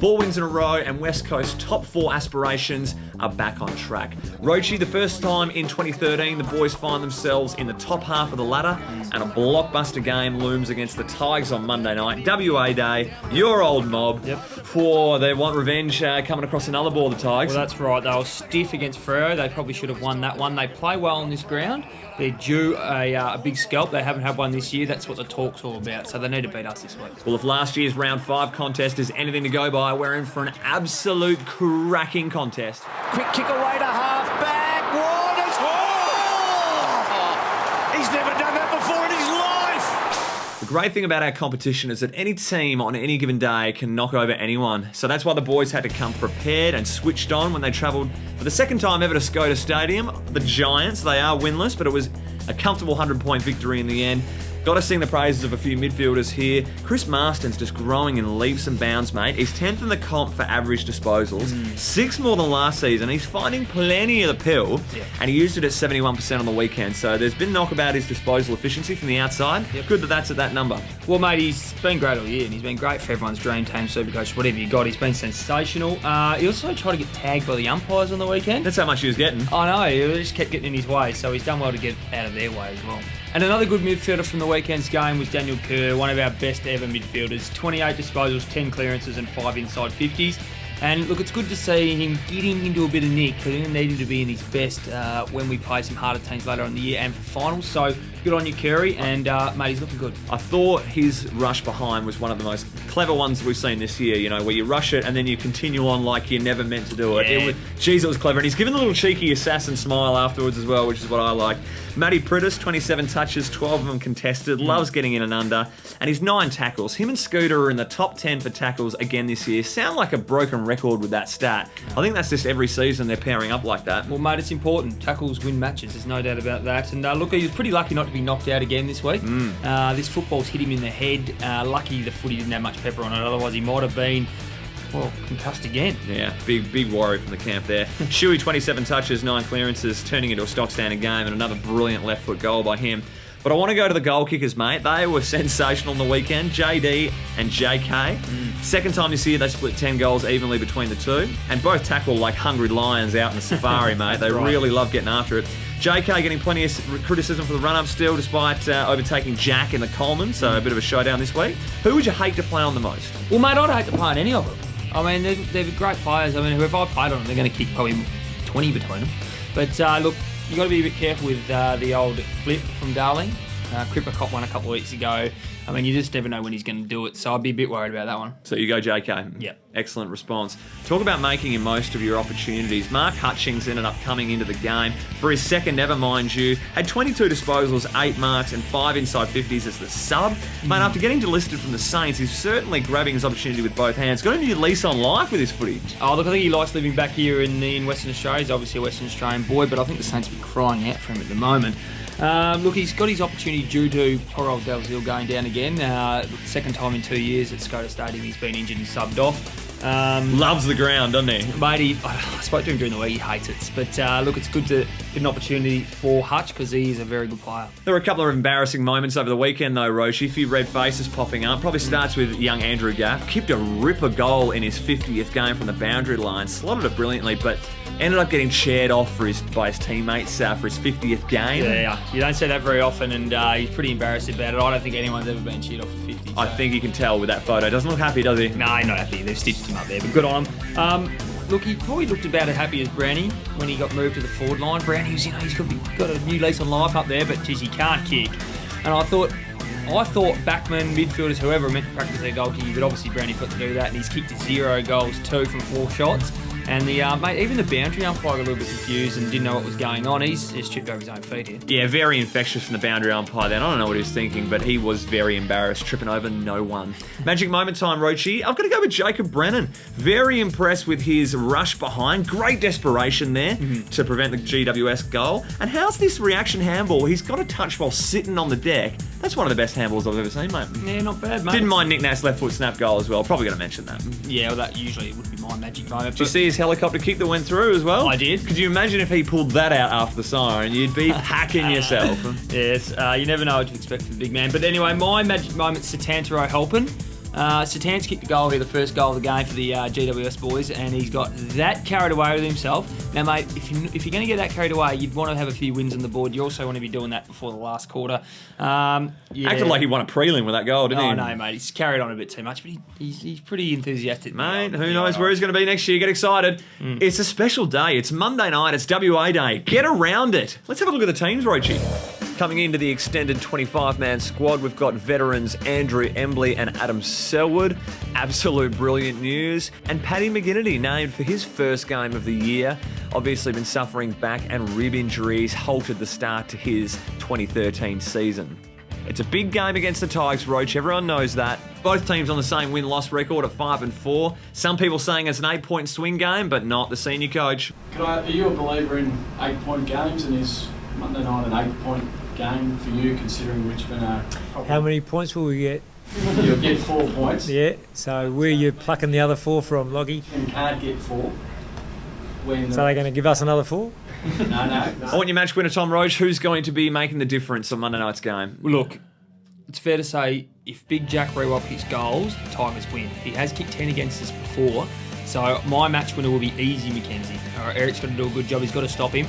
4 wins in a row, and West Coast top 4 aspirations are back on track. Rochi, the first time in 2013, the boys find themselves in the top half of the ladder, and a blockbuster game looms against the Tigers on Monday night. WA Day, your old mob. Yep. For they want revenge coming across another ball, the Tigers. Well, that's right. They were stiff against Freo. They probably should have won that one. They play well on this ground. They're due a big scalp. They haven't had one this year. That's what the talk's all about. So they need to beat us this week. Well, if last year's round 5 contest is anything to go by, we're in for an absolute cracking contest. Quick kick away to half back. Waters. Oh! He's never done that before in his life. The great thing about our competition is that any team on any given day can knock over anyone. So that's why the boys had to come prepared and switched on when they travelled for the second time ever to Skoda Stadium. The Giants, they are winless, but it was a comfortable 100-point victory in the end. Got to sing the praises of a few midfielders here. Chris Marston's just growing in leaps and bounds, mate. He's 10th in the comp for average disposals. 6 more than last season. He's finding plenty of the pill, and he used it at 71% on the weekend. So there's been knock about his disposal efficiency from the outside. Good that that's at that number. Well, mate, he's been great all year, and he's been great for everyone's dream team, Supercoach, whatever you got. He's been sensational. He also tried to get tagged by the umpires on the weekend. That's how much he was getting. I know, he just kept getting in his way, so he's done well to get out of their way as well. And another good midfielder from the weekend's game was Daniel Kerr, one of our best ever midfielders. 28 disposals, 10 clearances and 5 inside 50s. And look, it's good to see him getting into a bit of nick, but he needed to be in his best when we play some harder teams later in the year and for finals. So good on you, Curry, and mate, he's looking good. I thought his rush behind was one of the most clever ones we've seen this year, you know, where you rush it and then you continue on like you're never meant to do it. Yeah. It was clever. And he's given a little cheeky assassin smile afterwards as well, which is what I like. Matty Prittis, 27 touches, 12 of them contested, loves getting in and under, and he's 9 tackles. Him and Scooter are in the top 10 for tackles again this year. Sound like a broken record with that stat. I think that's just every season they're pairing up like that. Well, mate, it's important. Tackles win matches, there's no doubt about that. And look, he was pretty lucky not to be knocked out again this week. This football's hit him in the head. Lucky the footy didn't have much pepper on it, otherwise he might have been, well, concussed again. Yeah, big worry from the camp there. Shuey, 27 touches, 9 clearances, turning into a stock standard game, and another brilliant left foot goal by him. But I want to go to the goal kickers, mate. They were sensational on the weekend. JD and JK. Second time this year, they split 10 goals evenly between the two. And both tackle like hungry lions out in the safari, mate. They really love getting after it. JK getting plenty of criticism for the run-up still, despite overtaking Jack in the Coleman. So a bit of a showdown this week. Who would you hate to play on the most? Well, mate, I'd hate to play on any of them. I mean, they're great players. I mean, whoever I played on them, they're going to kick probably 20 between them. But look, you've got to be a bit careful with the old flip from Darling. Cripper caught one a couple of weeks ago. I mean, you just never know when he's going to do it, so I'd be a bit worried about that one. So you go JK. Yep. Excellent response. Talk about making the most of your opportunities. Mark Hutchings ended up coming into the game for his second ever, mind you. Had 22 disposals, 8 marks, and 5 inside 50s as the sub. Mate, after getting delisted from the Saints, he's certainly grabbing his opportunity with both hands. Got a new lease on life with his footy. Oh, look, I think he likes living back here in Western Australia. He's obviously a Western Australian boy, but I think the Saints will be crying out for him at the moment. Look, he's got his opportunity due to poor old Dalziel going down again. Second time in 2 years at Skoda Stadium he's been injured, he's subbed off. Loves the ground, doesn't he? Mate, I spoke to him during the week, he hates it. But look, it's good to get an opportunity for Hutch because he is a very good player. There were a couple of embarrassing moments over the weekend though, Roshi. A few red faces popping up. Probably starts with young Andrew Gaff. Kicked a ripper goal in his 50th game from the boundary line. Slotted it brilliantly, but ended up getting chaired off by his teammates for his 50th game. Yeah, you don't see that very often, and he's pretty embarrassed about it. I don't think anyone's ever been cheered off for 50. So. I think you can tell with that photo. Doesn't look happy, does he? No, not happy. They've stitched him up there, but good on him. Look, he probably looked about as happy as Brownie when he got moved to the forward line. Brownie was, he's got a new lease on life up there, but geez, he can't kick. And I thought backmen, midfielders, whoever are meant to practice their goal kicking, but obviously Brownie's got to do that, and he's kicked 0 goals, 2 from 4 shots. And mate, even the boundary umpire got a little bit confused and didn't know what was going on. He's just tripped over his own feet here. Yeah, very infectious from the boundary umpire then. I don't know what he was thinking, but he was very embarrassed, tripping over no one. Magic moment time, Rochi. I've got to go with Jacob Brennan. Very impressed with his rush behind. Great desperation there to prevent the GWS goal. And how's this reaction handball? He's got a touch while sitting on the deck. That's one of the best handballs I've ever seen, mate. Yeah, not bad, mate. Didn't mind Nick Nat's left foot snap goal as well. Probably going to mention that. Yeah, well, that usually would be my magic moment. Did you see his helicopter kick that went through as well? I did. Could you imagine if he pulled that out after the siren? You'd be hacking yourself. Yes, you never know what to expect from the big man. But anyway, my magic moment's Satantaro Halpin. Satan's kicked the goal here, the first goal of the game for the GWS boys, and he's got that carried away with himself. Now, mate, if you're going to get that carried away, you'd want to have a few wins on the board. You also want to be doing that before the last quarter. Acted like he won a prelim with that goal, didn't he? Oh, no, mate. He's carried on a bit too much, but he's pretty enthusiastic. Mate, who knows where he's going to be next year. Get excited. It's a special day. It's Monday night. It's WA Day. Get around it. Let's have a look at the teams, Roachy. Coming into the extended 25-man squad, we've got veterans Andrew Embley and Adam Selwood. Absolute brilliant news. And Paddy McGinnity named for his first game of the year. Obviously been suffering back and rib injuries, halted the start to his 2013 season. It's a big game against the Tigers, Roach. Everyone knows that. Both teams on the same win-loss record at 5-4. Some people saying it's an 8-point swing game, but not the senior coach. Are you a believer in 8-point games, and is Monday night an 8-point game for you, considering Richmond are... How many points will we get? You'll get 4 points. Yeah, so where are you plucking the other 4 from, Loggy? And can't get 4. When So they're going to give us another 4? No. I want your match winner, Tom Roach. Who's going to be making the difference on Monday night's game? Look, it's fair to say if Big Jack Rewell kicks goals, the Tigers win. He has kicked 10 against us before, so my match winner will be easy McKenzie. Eric's got to do a good job. He's got to stop him.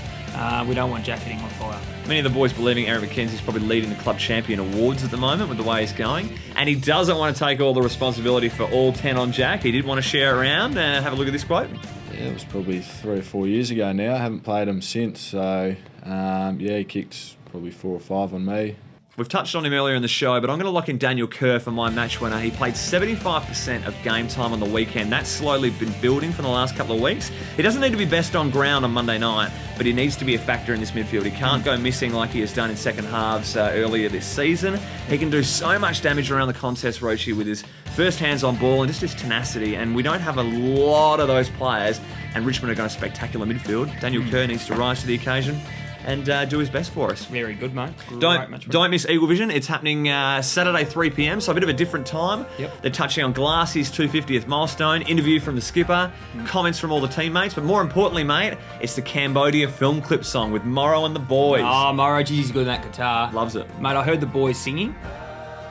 We don't want Jack hitting on fire. Many of the boys believing Eric McKenzie's probably leading the club champion awards at the moment with the way he's going. And he doesn't want to take all the responsibility for all 10 on Jack. He did want to share around. Have a look at this quote. Yeah, it was probably 3 or 4 years ago now. I haven't played him since. So, he kicked probably 4 or 5 on me. We've touched on him earlier in the show, but I'm going to lock in Daniel Kerr for my match winner. He played 75% of game time on the weekend. That's slowly been building for the last couple of weeks. He doesn't need to be best on ground on Monday night, but he needs to be a factor in this midfield. He can't go missing like he has done in second halves earlier this season. He can do so much damage around the contest, Rochi, with his first hands on ball and just his tenacity. And we don't have a lot of those players, and Richmond are going to spectacular midfield. Daniel Kerr needs to rise to the occasion and do his best for us. Very good, mate. Don't miss Eagle Vision. It's happening Saturday 3 p.m, so a bit of a different time. Yep. They're touching on Glassie's 250th milestone, interview from the skipper, comments from all the teammates, but more importantly, mate, it's the Cambodia film clip song with Morrow and the boys. Oh, Morrow, geez, he's good at that guitar. Loves it. Mate, I heard the boys singing.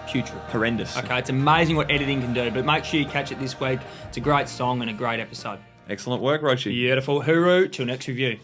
Putrid. Horrendous. Okay, it's amazing what editing can do, but make sure you catch it this week. It's a great song and a great episode. Excellent work, Rochi. Beautiful. Hooroo. Till next review.